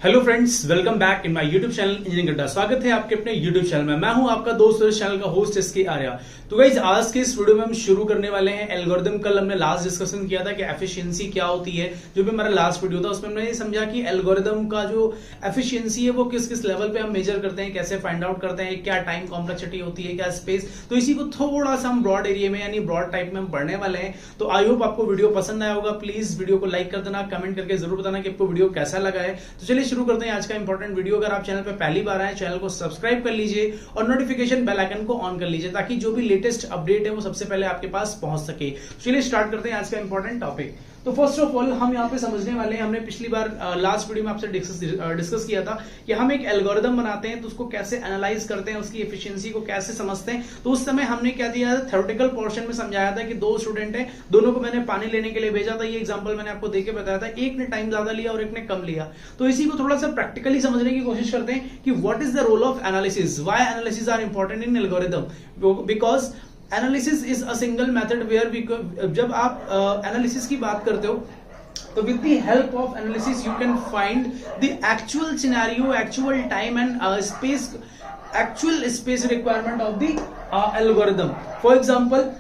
Hello friends, welcome back in my YouTube channel engineering अड्डा। स्वागत है आपके अपने यूट्यूब चैनल में। मैं हूं आपका दोस्त और इस चैनल का होस्ट एसके आर्या। तो गाइज, आज के इस वीडियो में हम शुरू करने वाले हैं एल्गोरिदम। कल हमने लास्ट डिस्कशन किया था कि एफिशिएंसी क्या होती है। जो भी हमारा लास्ट वीडियो था उसमें हमने ये समझा कि एल्गोरिदम का जो एफिशिएंसी है वो किस किस लेवल पे हम मेजर करते हैं, कैसे फाइंड आउट करते हैं, क्या टाइम कॉम्प्लेक्सिटी होती है, क्या स्पेस। तो इसी को थोड़ा सा हम ब्रॉड एरिया में यानी ब्रॉड टाइप में हम पढ़ने वाले हैं। तो आई होप आपको वीडियो पसंद आया होगा। प्लीज वीडियो को लाइक कर देना, कमेंट करके जरूर बताना कि आपको वीडियो कैसा लगा है। तो चलिए शुरू करते हैं आज का इंपॉर्टेंट वीडियो। अगर आप चैनल पे पहली बार आए, चैनल को सब्सक्राइब कर लीजिए और नोटिफिकेशन बेल आइकन को ऑन कर लीजिए ताकि जो भी लेटेस्ट अपडेट है वो सबसे पहले आपके पास पहुंच सके। चलिए स्टार्ट करते हैं आज का इंपॉर्टेंट टॉपिक। तो फर्स्ट ऑफ ऑल हम यहाँ पे समझने वाले हैं, हमने पिछली बार लास्ट वीडियो में आपसे डिस्कस किया था कि हम एक एल्गोरिदम बनाते हैं तो उसको कैसे एनालाइज करते हैं, उसकी एफिशिएंसी को कैसे समझते हैं। तो उस समय हमने क्या दिया था, थ्योरेटिकल पोर्शन में समझाया था कि दो स्टूडेंट हैं, दोनों को मैंने पानी लेने के लिए भेजा था। ये एग्जांपल मैंने आपको देके बताया था, एक ने टाइम ज्यादा लिया और एक ने कम लिया। तो इसी को थोड़ा सा प्रैक्टिकली समझने की कोशिश करते हैं कि what is the role of analysis, why analysis are important in algorithm. Because analysis is a single method where जब आप एनालिसिस की बात करते हो तो with the help of analysis you can find the actual scenario, actual time and actual space requirement of the algorithm. For example,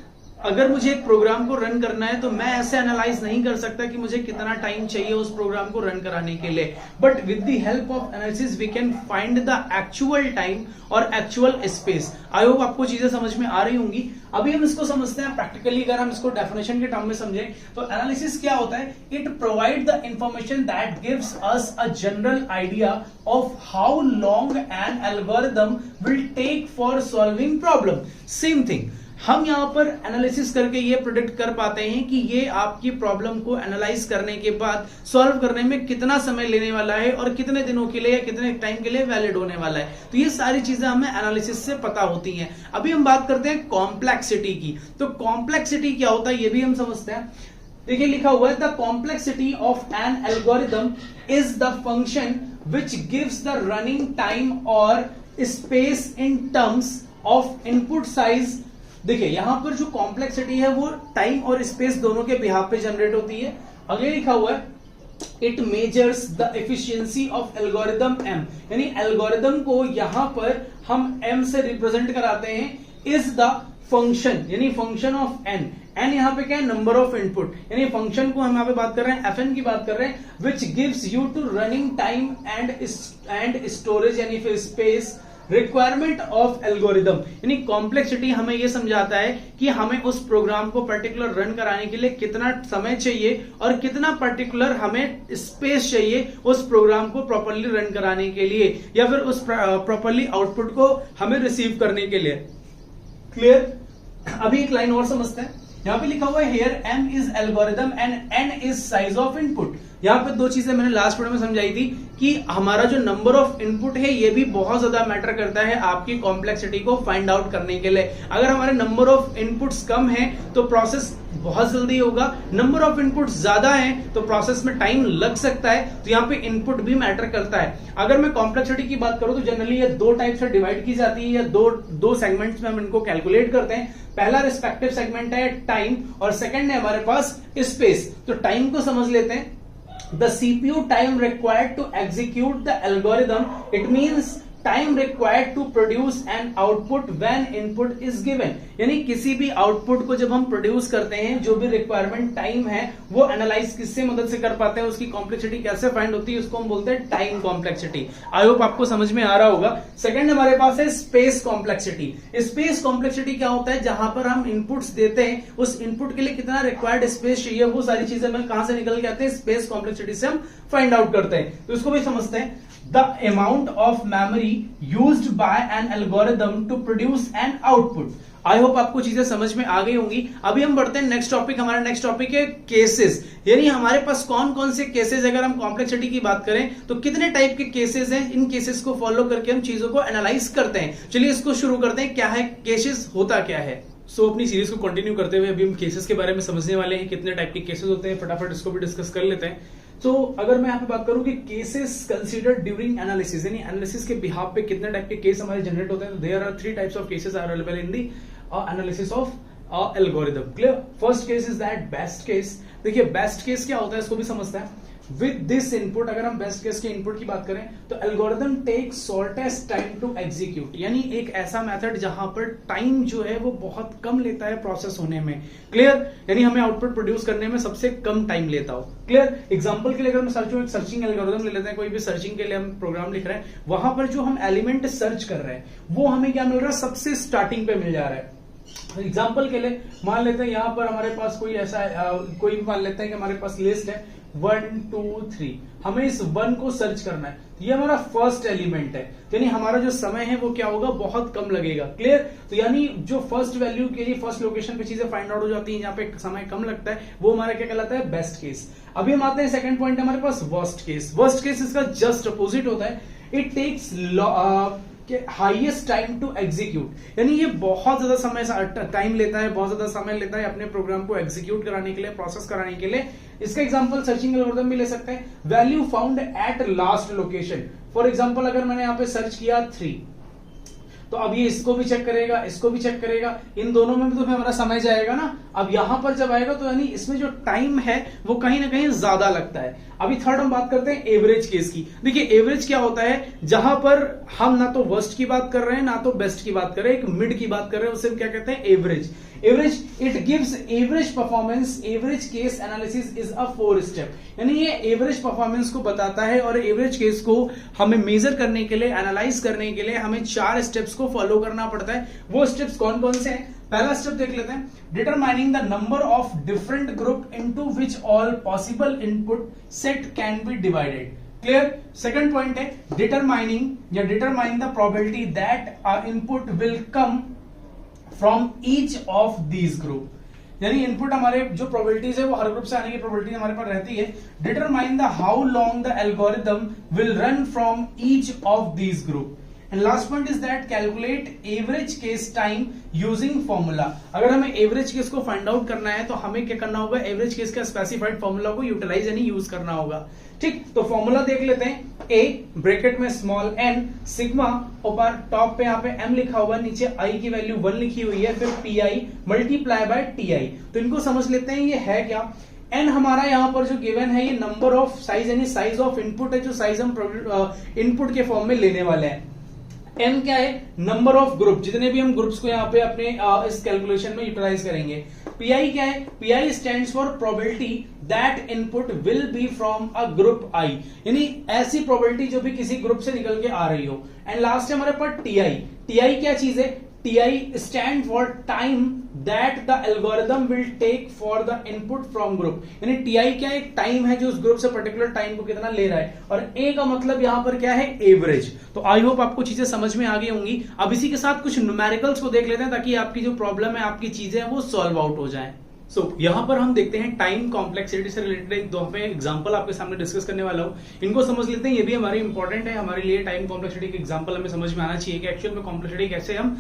अगर मुझे एक प्रोग्राम को रन करना है तो मैं ऐसे एनालाइज नहीं कर सकता कि मुझे कितना टाइम चाहिए उस प्रोग्राम को रन कराने के लिए, but with the help of analysis we can find the actual time और एक्चुअल स्पेस। आई होप आपको चीजें समझ में आ रही होंगी। अभी हम इसको समझते हैं प्रैक्टिकली। अगर हम इसको डेफिनेशन के टर्म में समझें तो एनालिसिस क्या होता है, it provide the information that gives us a general idea of how long an algorithm will take for solving problem. Same thing, हम यहां पर एनालिसिस करके ये प्रेडिक्ट कर पाते हैं कि ये आपकी प्रॉब्लम को एनालाइज करने के बाद सॉल्व करने में कितना समय लेने वाला है और कितने दिनों के लिए या कितने टाइम के लिए वैलिड होने वाला है। तो ये सारी चीजें हमें एनालिसिस से पता होती हैं। अभी हम बात करते हैं कॉम्प्लेक्सिटी की। तो कॉम्प्लेक्सिटी क्या होता है ये भी हम समझते हैं। देखिए लिखा हुआ है, the complexity of an algorithm is the function which gives the running time और space in terms of input size. देखिए यहां पर जो कॉम्प्लेक्सिटी है वो टाइम और स्पेस दोनों के बिहाफ पे जनरेट होती है। अगले लिखा हुआ है, it measures the efficiency of algorithm M, यानी एल्गोरिथम को यहां पर हम एम से रिप्रेजेंट कराते हैं। इज द फंक्शन यानी फंक्शन ऑफ एन, एन यहां पे क्या है, नंबर ऑफ इनपुट, यानी फंक्शन को हम यहां पे बात कर रहे हैं, एफएन की बात कर रहे हैं, which gives you to running time and storage यानी फिर स्पेस रिक्वायरमेंट ऑफ एल्गोरिदम। यानी कॉम्प्लेक्सिटी हमें यह समझाता है कि हमें उस प्रोग्राम को पर्टिकुलर रन कराने के लिए कितना समय चाहिए और कितना पर्टिकुलर हमें स्पेस चाहिए उस प्रोग्राम को प्रॉपरली रन कराने के लिए या फिर उस प्रॉपरली आउटपुट को हमें रिसीव करने के लिए। क्लियर? अभी एक लाइन और समझते हैं। यहां पे लिखा हुआ है, here M is algorithm and n is size of input. यहां पे दो चीजें मैंने लास्ट वीडियो में समझाई थी कि हमारा जो नंबर ऑफ इनपुट है ये भी बहुत ज्यादा मैटर करता है आपकी कॉम्प्लेक्सिटी को फाइंड आउट करने के लिए। अगर हमारे नंबर ऑफ इनपुट्स कम है तो प्रोसेस बहुत जल्दी होगा, नंबर ऑफ इनपुट्स ज्यादा है तो प्रोसेस में टाइम लग सकता है। तो यहाँ पे इनपुट भी मैटर करता है। अगर मैं कॉम्प्लेक्सिटी की बात करूं तो जनरली ये दो टाइप से डिवाइड की जाती है या दो सेगमेंट्स में हम इनको कैलकुलेट करते हैं। पहला रिस्पेक्टिव सेगमेंट है टाइम और सेकंड है हमारे पास स्पेस। तो टाइम को समझ लेते हैं। The CPU time required to execute the algorithm, it means time required to produce an output when input is given। यानी किसी भी आउटपुट को जब हम प्रोड्यूस करते हैं, जो भी रिक्वायरमेंट टाइम है वो एनालाइज किससे मदद से कर पाते हैं, उसकी कॉम्प्लेक्सिटी कैसे फाइंड होती है, उसको हम बोलते हैं टाइम कॉम्प्लेक्सिटी। आई होप आपको समझ में आ रहा होगा। सेकंड हमारे पास है स्पेस कॉम्प्लेक्सिटी। स्पेस कॉम्प्लेक्सिटी क्या होता है, जहां पर हम इनपुट्स देते हैं उस इनपुट के लिए कितना रिक्वायर्ड स्पेस चाहिए, वो सारी चीजें हम कहां से निकल के आते हैं, स्पेस कॉम्प्लेक्सिटी से हम फाइंड आउट करते हैं। तो इसको भी समझते हैं। The amount of memory used by an algorithm to produce an output। I hope आपको चीजें समझ में आ गई होंगी। अभी हम बढ़ते हैं नेक्स्ट टॉपिक। हमारा नेक्स्ट टॉपिक है केसेस, यानी हमारे पास कौन कौन से केसेस, अगर हम कॉम्प्लेक्सिटी की बात करें तो कितने टाइप के केसेस हैं, इन केसेस को फॉलो करके हम चीजों को एनालाइज करते हैं। चलिए इसको शुरू करते हैं। क्या है केसेस, होता क्या है। अपनी सीरीज को कंटिन्यू करते हुए अभी हम केसेस के बारे में समझने वाले हैं, कितने टाइप के केसेस होते हैं, फटाफट इसको भी डिस्कस कर लेते हैं। तो अगर मैं यहाँ पे बात करूं कि केसेस कंसीडर्ड ड्यूरिंग एनालिसिस, यानी एनालिसिस के बिहाफ पे कितने टाइप के केस हमारे जनरेट होते हैं, तो there are 3 types of cases are available in the analysis of algorithm. Clear? First case is that best case. देखिए बेस्ट केस क्या होता है इसको भी समझते हैं। विद दिस इनपुट, अगर हम बेस्ट केस के इनपुट की बात करें तो algorithm take shortest time to execute, यानी एक ऐसा मेथड जहां पर टाइम जो है वो बहुत कम लेता है प्रोसेस होने में। क्लियर, यानी हमें आउटपुट प्रोड्यूस करने में सबसे कम टाइम लेता हो। क्लियर, एग्जांपल के लिए अगर मैं एक सर्चिंग एल्गोरिथम ले लेते हैं, कोई भी सर्चिंग के लिए हम प्रोग्राम लिख रहे हैं, वहां पर जो हम एलिमेंट सर्च कर रहे हैं वो हमें क्या मिल रहा है, सबसे स्टार्टिंग पे मिल जा रहा है। एग्जाम्पल के लिए मान लेते हैं यहां पर हमारे पास कोई ऐसा कोई भी मान लेते हैं कि हमारे पास लिस्ट है 1 2 3, हमें इस 1 को सर्च करना है, तो ये हमारा फर्स्ट एलिमेंट है, यानी हमारा जो समय है वो क्या होगा, बहुत कम लगेगा। क्लियर, तो यानी जो फर्स्ट वैल्यू के लिए फर्स्ट लोकेशन पे चीजें फाइंड आउट हो जाती हैं, यहाँ पे समय कम लगता है, वो हमारा क्या कहलाता है, बेस्ट केस। अभी हम आते हैं सेकंड पॉइंट हमारे पास वर्स्ट केस। वर्स्ट केस इसका जस्ट अपोजिट होता है, it takes highest time to execute, यानी ये बहुत ज्यादा समय टाइम लेता है, बहुत ज्यादा समय लेता है अपने प्रोग्राम को एग्जीक्यूट कराने के लिए, प्रोसेस कराने के लिए। इसका एग्जांपल सर्चिंग एल्गोरिथम भी ले सकते हैं। Value found at last location, for example अगर मैंने यहां पे सर्च किया 3, तो अब ये इसको भी चेक करेगा, इसको भी चेक करेगा, इन दोनों में भी तो हमारा समय जाएगा ना। अब यहां पर जब आएगा तो यानी इसमें जो टाइम है वो कहीं ना कहीं ज्यादा लगता है। अभी थर्ड हम बात करते हैं एवरेज केस की। देखिए एवरेज क्या होता है, जहां पर हम ना तो वर्स्ट की बात कर रहे हैं ना तो बेस्ट की बात कर रहे हैं, एक मिड की बात कर रहे हैं, उसे हम क्या कहते हैं, average. Average, it gives average performance. Average case analysis is a 4 step, यानी ये एवरेज परफॉर्मेंस को बताता है, और एवरेज केस को हमें मेजर करने के लिए, एनालाइज करने के लिए हमें 4 स्टेप्स को फॉलो करना पड़ता है। वो स्टेप्स कौन कौन से हैं? पहला स्टेप देख लेते हैं, determining the number of different group into which all possible input set can be divided. Clear, second point है डिटरमाइनिंग या determine the probability that a input will come from each of these group, यानी input हमारे जो probabilities है वो हर group से आने की प्रोबेबिलिटी हमारे पास रहती है। Determine the how long the algorithm will run from each of these group. And last point is that calculate average case time using formula. अगर हमें एवरेज केस को फाइंड आउट करना है तो हमें क्या करना होगा, एवरेज केस का स्पेसिफाइड फॉर्मूला को यूटिलाइज यानी यूज करना होगा। ठीक, तो फॉर्मूला देख लेते हैं, ए ब्रैकेट में स्मॉल n सिग्मा, ऊपर टॉप पे यहाँ पे m लिखा हुआ, नीचे i की वैल्यू 1 लिखी हुई है, फिर pi मल्टीप्लाई बाय ti। तो इनको समझ लेते हैं ये है क्या। n हमारा यहाँ पर जो गिवन है ये नंबर ऑफ साइज यानी साइज ऑफ इनपुट है, जो साइज हम इनपुट के फॉर्म में लेने वाले हैं। n क्या है, नंबर ऑफ ग्रुप, जितने भी हम ग्रुप्स को यहाँ पे अपने इस कैलकुलेशन में यूटिलाइज करेंगे। pi क्या है, pi stands for probability that input will be from a group i, यानी ऐसी प्रोबेबिलिटी जो भी किसी ग्रुप से निकल के आ रही हो। एंड लास्ट है हमारे पास ti। ti क्या चीज है, ti stand for time that the algorithm will take for the input from group, यानी ti क्या एक टाइम है जो उस ग्रुप से पर्टिकुलर टाइम को कितना ले रहा है, और a का मतलब यहां पर क्या है, एवरेज। तो आई होप आपको चीजें समझ में आ गई होंगी। अब इसी के साथ कुछ न्यूमेरिकल्स को देख लेते हैं ताकि आपकी जो प्रॉब्लम है, आपकी चीजें हैं वो सॉल्व आउट हो जाए। सो यहां पर हम देखते हैं टाइम कॉम्प्लेक्सिटी से रिलेटेड एक 2 एग्जांपल आपके सामने डिस्कस करने वाला हूं, इनको समझ लेते हैं। ये भी हमारे इंपॉर्टेंट है, हमारे लिए टाइम कॉम्प्लेक्सिटी के एग्जांपल हमें समझ में आना चाहिए कि एक्चुअल में कॉम्प्लेक्सिटी कैसे हम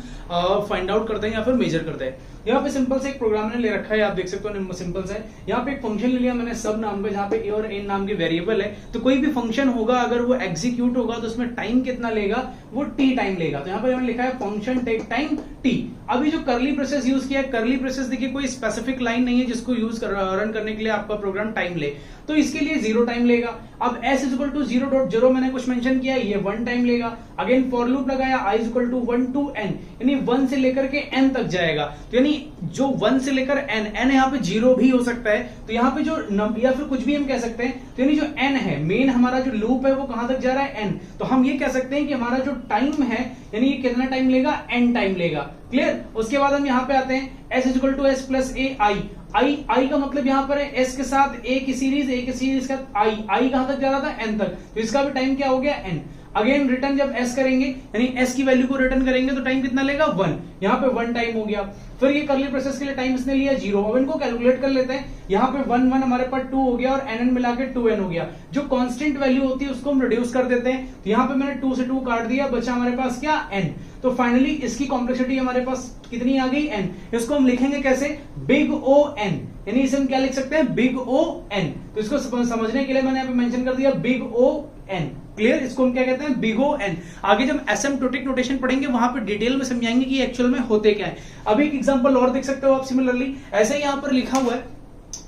फाइंड आउट करते हैं या फिर मेजर करते हैं। यहाँ पे सिंपल से एक प्रोग्राम ने ले रखा है, आप देख सकते हो सिंपल से। यहाँ पे एक फंक्शन ले लिया मैंने सब नाम पे, जहाँ पे ए और एन नाम के वेरिएबल है। तो कोई भी फंक्शन होगा अगर वो एग्जीक्यूट होगा तो उसमें टाइम कितना लेगा, वो टी टाइम लेगा। तो यहाँ पे हमने लिखा है फंक्शन टेक टाइम टी। अभी जो करली प्रोसेस यूज किया है, करली प्रोसेस देखिए कोई स्पेसिफिक लाइन नहीं है जिसको यूज रन करने के लिए आपका प्रोग्राम टाइम ले, तो इसके लिए 0 टाइम लेगा। अब s इज इक्वल टू 0.0 मैंने कुछ मेंशन किया, ये 1 टाइम लेगा। अगेन फॉर लूप लगाया, i is equal to 1 to n, यानी 1 से लेकर के n तक जाएगा। तो यानी जो 1 से लेकर n यहाँ पे 0 भी हो सकता है, तो यहाँ पे जो या फिर कुछ भी हम कह सकते हैं। तो यानी जो n है, मेन हमारा जो लूप है वो कहां तक जा रहा है, n। तो हम ये कह सकते हैं कि हमारा जो टाइम है, यानी ये कितना टाइम लेगा, n टाइम लेगा। क्लियर, उसके बाद हम यहाँ पे आते हैं, s is equal to s plus a i का मतलब यहाँ पर है s के साथ a की सीरीज का i कहां तक जा रहा था, n तक, तो इसका भी टाइम क्या हो गया, n। अगेन रिटर्न जब s करेंगे, यानी s की वैल्यू को रिटर्न करेंगे तो टाइम कितना लेगा, 1। यहाँ पे 1 टाइम हो गया। फिर ये करली प्रोसेस के लिए टाइम इसने लिया 0। अब इनको कैलकुलेट कर लेते हैं। यहाँ पे 1 1 हमारे पास 2 हो गया और n मिला के 2n हो गया। जो कांस्टेंट वैल्यू होती है उसको हम रिड्यूस कर देते हैं। तो यहाँ पे मैंने 2 से 2 काट दिया, बचा हमारे पास क्या, n। तो फाइनली इसकी कॉम्प्लेक्सिटी हमारे पास कितनी आ गई, n। इसको हम लिखेंगे कैसे, बिग O n, यानी इसे हम क्या लिख सकते हैं, बिग O n। तो इसको समझने के लिए मैंने यहाँ पे मेंशन कर दिया बिग O n। क्लियर, इसको हम क्या कहते हैं, बिग O n। आगे जब एसिम्प्टोटिक नोटेशन पढ़ेंगे वहां पे डिटेल में समझाएंगे कि एक्चुअल में होते क्या है। अभी एक एग्जांपल और देख सकते हो आप सिमिलरली, ऐसे ही यहाँ पर लिखा हुआ है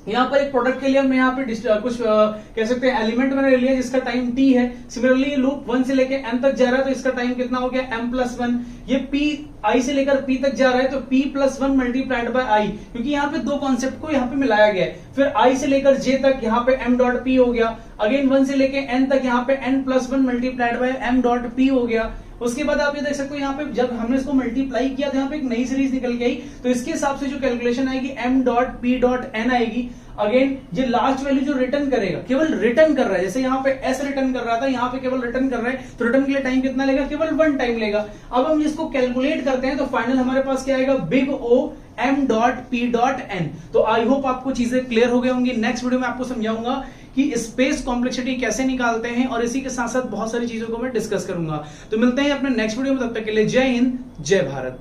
यहाँ पर एक प्रोडक्ट के लिए मैं यहाँ पे कुछ कह सकते हैं एलिमेंट मैंने ले लिया जिसका टाइम t है। सिमिलरली ये लूप 1 से लेके n तक जा रहा है तो इसका टाइम कितना हो गया m+1। ये p i से लेकर p तक जा रहा है तो p+1 मल्टीप्लाइड बाय i, क्योंकि यहाँ पे दो कॉन्सेप्ट को यहाँ पे मिलाया गया है। फिर i से लेकर j तक यहाँ पे m.p हो गया। अगेन 1 से लेके n तक यहाँ पे n+1 मल्टीप्लाइड बाय m.p हो गया। उसके बाद आप ये देख सकते हो यहाँ पे जब हमने इसको मल्टीप्लाई किया तो यहाँ पे एक नई सीरीज निकल के आई, तो इसके हिसाब से जो कैलकुलेशन आएगी m.p.n आएगी। अगेन ये लास्ट वैल्यू जो रिटर्न करेगा, केवल रिटर्न कर रहा है, जैसे यहाँ पे s रिटर्न कर रहा था, यहाँ पे केवल रिटर्न कर रहा है, तो रिटर्न के लिए टाइम कितना लेगा, केवल 1 टाइम लेगा। अब हम इसको कैलकुलेट करते हैं तो फाइनल हमारे पास क्या आएगा, बिग O m.p.n। तो आई होप आपको चीजें क्लियर हो गई होंगी। नेक्स्ट वीडियो में आपको समझाऊंगा कि स्पेस कॉम्प्लेक्सिटी कैसे निकालते हैं, और इसी के साथ साथ बहुत सारी चीजों को मैं डिस्कस करूंगा। तो मिलते हैं अपने नेक्स्ट वीडियो में, तब तक के लिए जय हिंद जय भारत।